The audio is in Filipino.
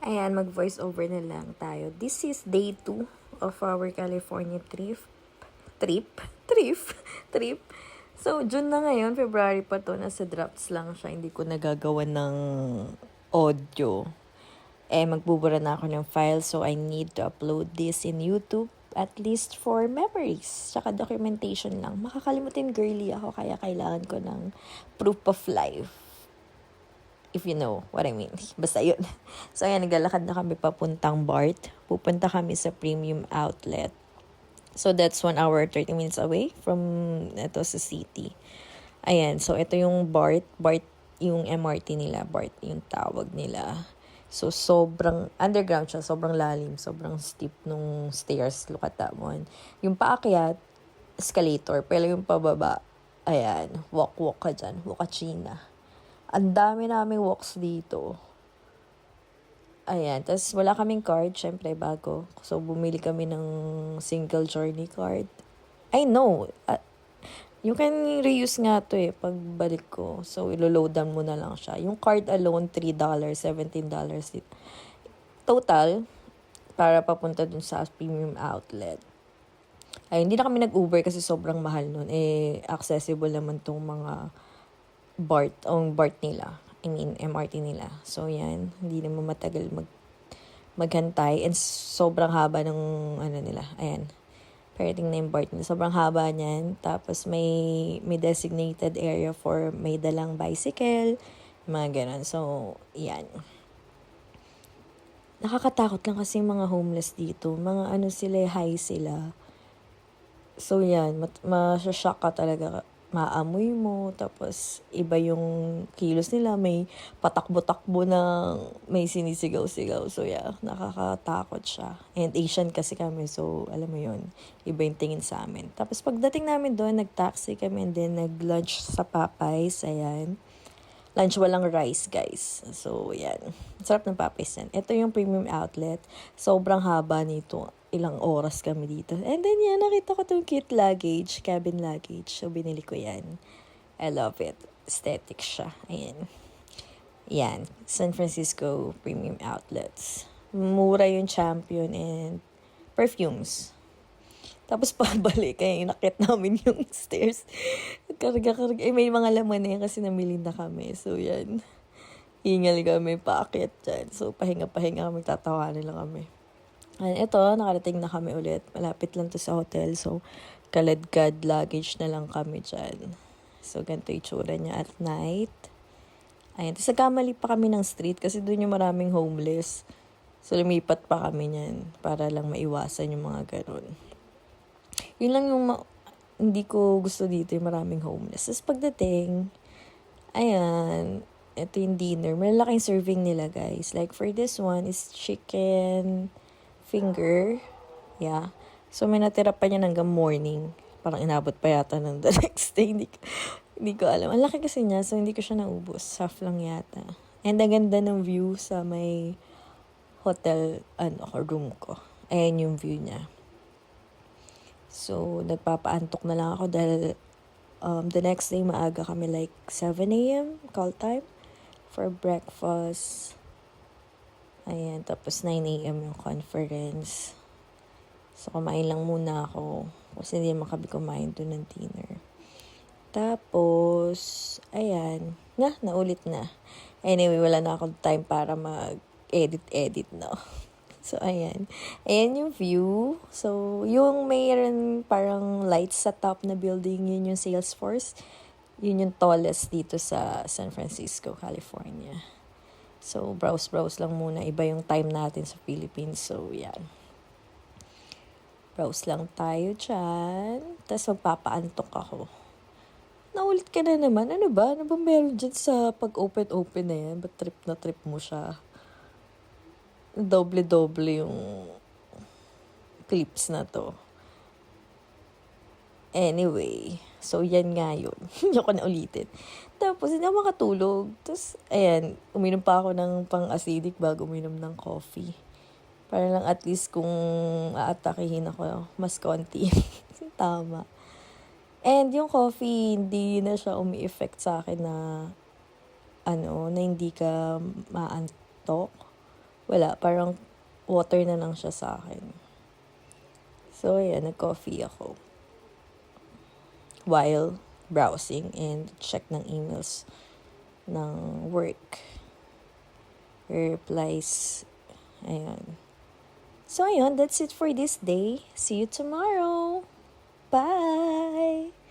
Ayan, mag-voice over na lang tayo. This is day 2 of our California trip. Trip? Trip? Trip? So, June na ngayon, February pa to, nasa drafts lang siya. Hindi ko nagagawa ng audio. Magbubura na ako ng file, so I need to upload this in YouTube at least for memories. Tsaka documentation lang. Makakalimutin girly ako, kaya kailangan ko ng proof of life. If you know what I mean. Basta yun. So, ayan, naglalakad na kami papuntang BART. Pupunta kami sa premium outlet. So, that's 1 hour, 30 minutes away from ito sa city. Ayan, so ito yung BART. BART yung MRT nila. BART yung tawag nila. So, sobrang underground siya. Sobrang lalim. Sobrang steep nung stairs. Look at that one. Yung paakyat, escalator. Pero yung pababa, ayan, walk ka dyan. Walkachina. Ang dami naming walks dito. Ayan. Tapos wala kaming card. Syempre, bago. So, bumili kami ng single journey card. I know. You can reuse nga to pagbalik ko. So, iloloadan mo na lang siya. Yung card alone, $3, $17. Total, para papunta dun sa premium outlet. Ay, hindi na kami nag-Uber kasi sobrang mahal nun. Accessible naman tong mga BART nila. I mean, MRT nila. So, yan. Hindi naman matagal maghantay. And sobrang haba ng nila. Ayan. Parating na yung BART nila. Sobrang haba niyan. Tapos, may designated area for may dalang bicycle. Mga ganun. So, yan. Nakakatakot lang kasi yung mga homeless dito. Mga sila, high sila. So, yan. Masashock ka talaga. Maamoy mo, tapos iba yung kilos nila, may patakbo-takbo na may sinisigaw-sigaw. So yeah, nakakatakot siya. And Asian kasi kami, so alam mo yun, iba yung tingin sa amin. Tapos pagdating namin doon, nag-taxi kami and then nag-lunch sa Popeyes, ayan. Lunch walang rice, guys. So, yan. Sarap ng Popeyes yan. Ito yung premium outlet. Sobrang haba nito. Ilang oras kami dito. And then yan, nakita ko itong cute luggage, cabin luggage. So, binili ko yan. I love it. Aesthetic siya. Ayan. Yan. San Francisco Premium Outlets. Mura yung Champion and perfumes. Tapos pabalik, kaya inakit namin yung stairs. Karga-karga. May mga laman na yan kasi namili na kami. So, yan. Hingal kami, paakit dyan. So, pahinga-pahinga kami, tatawanan lang kami. And ito, nakarating na kami ulit. Malapit lang to sa hotel. So, kaladkad luggage na lang kami dyan. So, ganito yung tsura niya at night. Ayan. Tapos, nagkamali pa kami ng street kasi doon yung maraming homeless. So, lumipat pa kami niyan para lang maiwasan yung mga ganun. Yun lang yung hindi ko gusto dito, yung maraming homeless. Tapos pagdating, ayan, ito yung dinner. Malaking serving nila, guys. Like, for this one is chicken finger. Yeah. So, may natira pa niya hanggang morning. Parang inabot pa yata ng the next day. Hindi ko alam. Ang laki kasi niya, so hindi ko siya naubos. Half lang yata. And ang ganda ng view sa may hotel, room ko. Ayan yung view niya. So, nagpapaantok na lang ako dahil the next day maaga kami like 7 a.m. call time for breakfast. Ayan, tapos 9 a.m. yung conference. So, kumain lang muna ako kasi hindi naman kami kumain doon ng dinner. Tapos, ayan, naulit na. Anyway, wala na akong time para mag-edit, no? So, ayan. Ayan yung view. So, yung mayroon parang lights sa top na building, yun yung Salesforce. Yun yung tallest dito sa San Francisco, California. So, browse lang muna. Iba yung time natin sa Philippines. So, yan. Browse lang tayo dyan. Tapos, magpapaantok ako. Naulit ka na naman. Ano ba? Ano ba meron dyan sa pag-open na yan? Ba't trip na trip mo siya? Doble-doble yung clips na to. Anyway, so yan nga yun. Hindi ko na ulitin. Tapos, hindi ako makatulog. Tapos, ayan, uminom pa ako ng pang-acidic bago uminom ng coffee. Para lang at least kung aatakihin ako, mas konti. Tama. And yung coffee, hindi na siya umi-effect sa akin na, na hindi ka maantok. wala, parang water na lang siya sa akin. So, ayan, nag-coffee ako while browsing and check ng emails ng work. Replies. Ayan. So, ayun, that's it for this day. See you tomorrow. Bye!